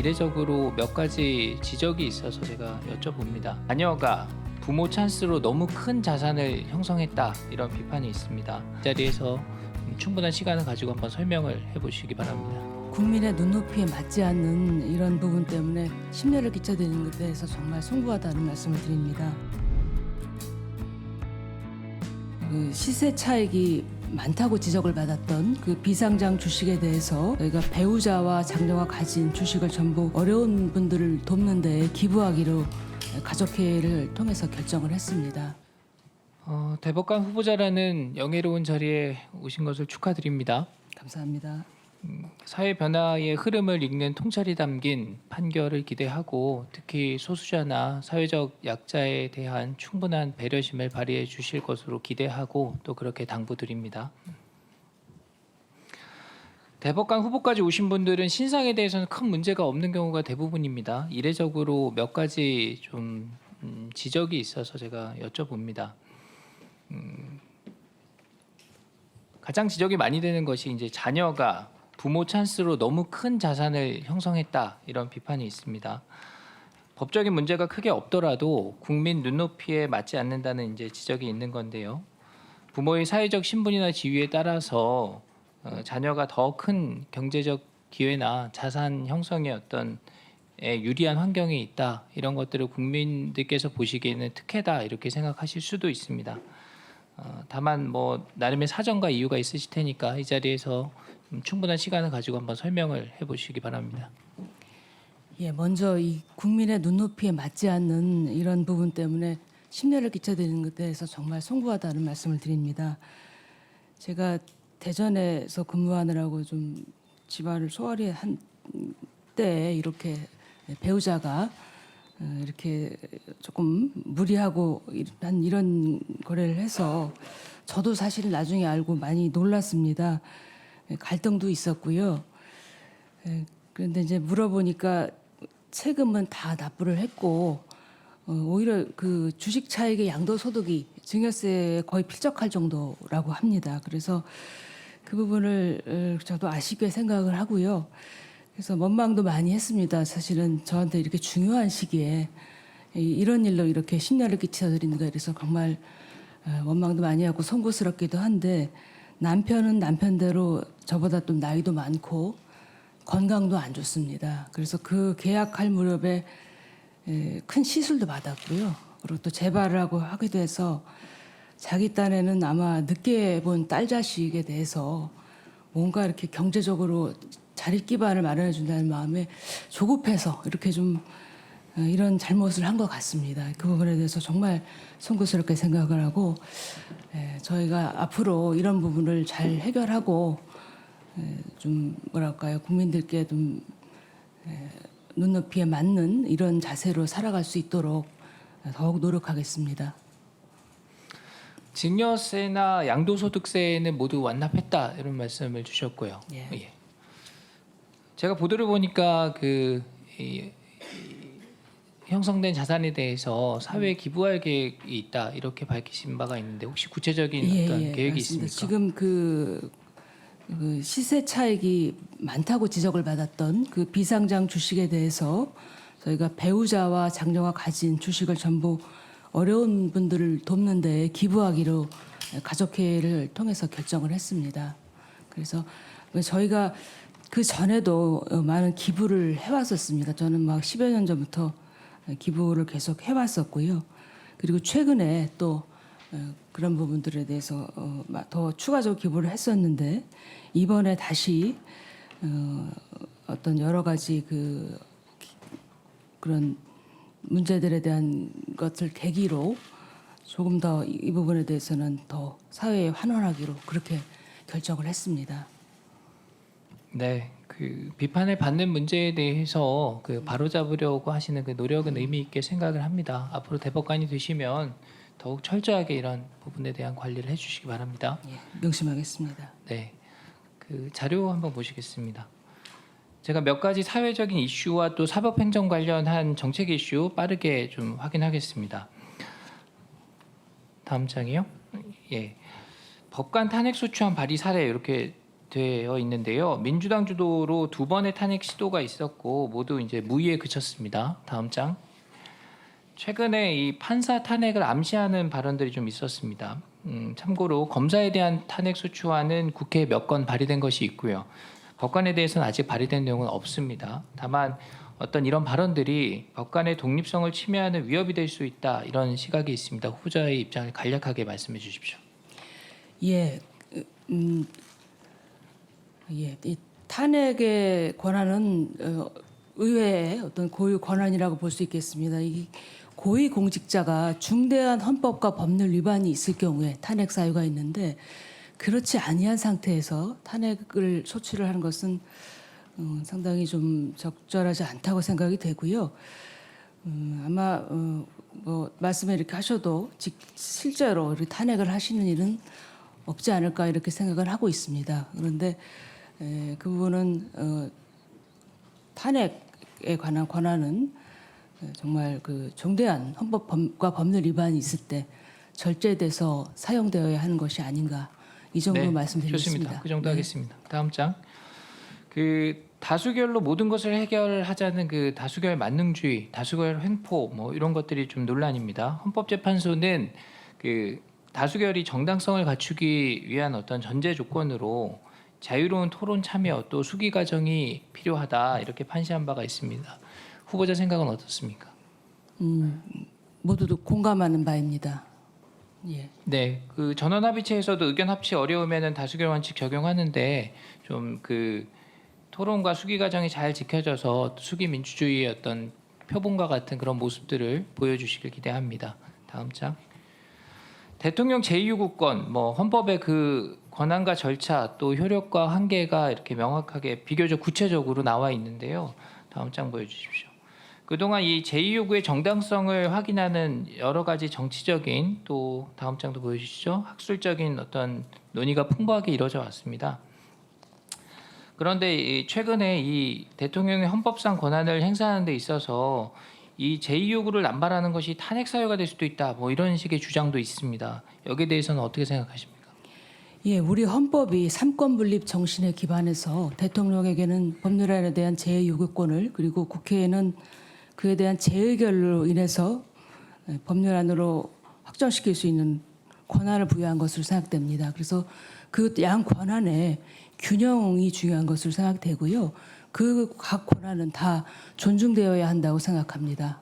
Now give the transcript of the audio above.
이례적으로 몇 가지 지적이 있어서 제가 여쭤봅니다. 자녀가 부모 찬스로 너무 큰 자산을 형성했다, 이런 비판이 있습니다. 이 자리에서 충분한 시간을 가지고 한번 설명을 해보시기 바랍니다. 국민의 눈높이에 맞지 않는 이런 부분 때문에 심려를 끼쳐드리는 것에 대해서 정말 송구하다는 말씀을 드립니다. 그 시세 차익이 많다고 지적을 받았던 그 비상장 주식에 대해서 저희가 배우자와 장녀가 가진 주식을 전부 어려운 분들을 돕는 데 기부하기로 가족회의를 통해서 결정을 했습니다. 대법관 후보자라는 영예로운 자리에 오신 것을 축하드립니다. 감사합니다. 사회 변화의 흐름을 읽는 통찰이 담긴 판결을 기대하고, 특히 소수자나 사회적 약자에 대한 충분한 배려심을 발휘해 주실 것으로 기대하고 또 그렇게 당부드립니다. 대법관 후보까지 오신 분들은 신상에 대해서는 큰 문제가 없는 경우가 대부분입니다. 이례적으로 몇 가지 좀 지적이 있어서 제가 여쭤봅니다. 가장 지적이 많이 되는 것이 이제 자녀가 부모 찬스로 너무 큰 자산을 형성했다, 이런 비판이 있습니다. 법적인 문제가 크게 없더라도 국민 눈높이에 맞지 않는다는 이제 지적이 있는 건데요. 부모의 사회적 신분이나 지위에 따라서 자녀가 더 큰 경제적 기회나 자산 형성의 어떤 유리한 환경이 있다, 이런 것들을 국민들께서 보시기에는 특혜다, 이렇게 생각하실 수도 있습니다. 다만 나름의 사정과 이유가 있으실 테니까 이 자리에서 충분한 시간을 가지고 한번 설명을 해보시기 바랍니다. 예, 먼저 이 국민의 눈높이에 맞지 않는 이런 부분 때문에 심려를 끼쳐드리는 것에 대해서 정말 송구하다는 말씀을 드립니다. 제가 대전에서 근무하느라고 좀 집안을 소홀히 한 때에 이렇게 배우자가 이렇게 조금 무리하고 한 이런 거래를 해서 저도 사실 나중에 알고 많이 놀랐습니다. 갈등도 있었고요. 그런데 이제 물어보니까 세금은 다 납부를 했고 오히려 그 주식 차익의 양도소득이 증여세에 거의 필적할 정도라고 합니다. 그래서 그 부분을 저도 아쉽게 생각을 하고요. 그래서 원망도 많이 했습니다. 사실은 저한테 이렇게 중요한 시기에 이런 일로 이렇게 심려를 끼쳐드리는 거에 대해서 정말 원망도 많이 하고 송구스럽기도 한데, 남편은 남편대로 저보다 좀 나이도 많고 건강도 안 좋습니다. 그래서 그 계약할 무렵에 큰 시술도 받았고요. 그리고 또 재발을 하기도 해서 자기 딴에는 아마 늦게 본 딸 자식에 대해서 뭔가 이렇게 경제적으로 자립 기반을 마련해 준다는 마음에 조급해서 이렇게 좀 이런 잘못을 한 것 같습니다. 그 부분에 대해서 정말 송구스럽게 생각을 하고, 저희가 앞으로 이런 부분을 잘 해결하고 좀 뭐랄까요, 국민들께 좀 눈높이에 맞는 이런 자세로 살아갈 수 있도록 더욱 노력하겠습니다. 증여세나 양도소득세는 모두 완납했다, 이런 말씀을 주셨고요. 예. 제가 보도를 보니까 이 형성된 자산에 대해서 사회에 기부할 계획이 있다, 이렇게 밝히신 바가 있는데 혹시 구체적인 어떤 계획이 맞습니다. 있습니까? 지금 그 시세 차익이 많다고 지적을 받았던 그 비상장 주식에 대해서 저희가 배우자와 장녀가 가진 주식을 전부 어려운 분들을 돕는 데 기부하기로 가족회의를 통해서 결정을 했습니다. 그래서 저희가 그 전에도 많은 기부를 해왔었습니다. 저는 막 10여 년 전부터 기부를 계속 해왔었고요. 그리고 최근에 또 그런 부분들에 대해서 더 추가적으로 기부를 했었는데, 이번에 다시 어떤 여러 가지 그런 문제들에 대한 것을 계기로 조금 더 이 부분에 대해서는 더 사회에 환원하기로 그렇게 결정을 했습니다. 네, 그 비판을 받는 문제에 대해서 바로잡으려고 하시는 그 노력은 의미 있게 생각을 합니다. 앞으로 대법관이 되시면 더욱 철저하게 이런 부분에 대한 관리를 해주시기 바랍니다. 예, 명심하겠습니다. 네, 그 자료 한번 보시겠습니다. 제가 몇 가지 사회적인 이슈와 또 사법행정 관련한 정책 이슈 빠르게 좀 확인하겠습니다. 다음 장이요. 예, 법관 탄핵소추안 발의 사례, 이렇게 되어 있는데요. 민주당 주도로 2번의 탄핵 시도가 있었고 모두 이제 무의에 그쳤습니다. 다음 장. 최근에 이 판사 탄핵을 암시하는 발언들이 좀 있었습니다. 참고로 검사에 대한 탄핵 소추안은 국회에 몇 건 발의된 것이 있고요. 법관에 대해서는 아직 발의된 내용은 없습니다. 다만 어떤 이런 발언들이 법관의 독립성을 침해하는 위협이 될 수 있다 이런 시각이 있습니다. 후보자의 입장을 간략하게 말씀해 주십시오. 예, 이 탄핵의 권한은 의회의 어떤 고유 권한이라고 볼 수 있겠습니다. 이 고위 공직자가 중대한 헌법과 법률 위반이 있을 경우에 탄핵 사유가 있는데 그렇지 아니한 상태에서 탄핵을 소추를 하는 것은 상당히 좀 적절하지 않다고 생각이 되고요. 아마 뭐 말씀을 이렇게 하셔도 실제로 이렇게 탄핵을 하시는 일은 없지 않을까 이렇게 생각을 하고 있습니다. 그런데 그 부분은 탄핵에 관한 권한은 정말 그 중대한 헌법과 법률 위반이 있을 때 절제돼서 사용되어야 하는 것이 아닌가 이 정도 네, 말씀드리겠습니다. 좋습니다. 그 정도 네. 하겠습니다. 다음 장. 그 다수결로 모든 것을 해결하자는 그 다수결 만능주의, 다수결 횡포 뭐 이런 것들이 좀 논란입니다. 헌법재판소는 그 다수결이 정당성을 갖추기 위한 어떤 전제 조건으로 자유로운 토론 참여 또 수기 과정이 필요하다 이렇게 판시한 바가 있습니다. 후보자 생각은 어떻습니까? 모두도 공감하는 바입니다. 예. 네, 그 전원 합의체에서도 의견 합치 어려우면은 다수결 원칙 적용하는데 좀 그 토론과 수기 과정이 잘 지켜져서 수기 민주주의의 어떤 표본과 같은 그런 모습들을 보여주시길 기대합니다. 다음 장. 대통령 제2요구권, 뭐 헌법의 그 권한과 절차 또 효력과 한계가 이렇게 명확하게 비교적 구체적으로 나와 있는데요. 다음 장 보여주십시오. 그동안 이 제2요구의 정당성을 확인하는 여러 가지 정치적인 또 다음 장도 보여주시죠. 학술적인 어떤 논의가 풍부하게 이루어져 왔습니다. 그런데 최근에 이 대통령의 헌법상 권한을 행사하는 데 있어서 이 제2요구를 남발하는 것이 탄핵 사유가 될 수도 있다. 뭐 이런 식의 주장도 있습니다. 여기에 대해서는 어떻게 생각하십니까? 예, 우리 헌법이 삼권 분립 정신에 기반해서 대통령에게는 법률안에 대한 제2요구권을 그리고 국회에는 그에 대한 재의결로 인해서 법률안으로 확정시킬 수 있는 권한을 부여한 것으로 생각됩니다. 그래서 그 양 권한의 균형이 중요한 것으로 생각되고요. 그 각 권한은 다 존중되어야 한다고 생각합니다.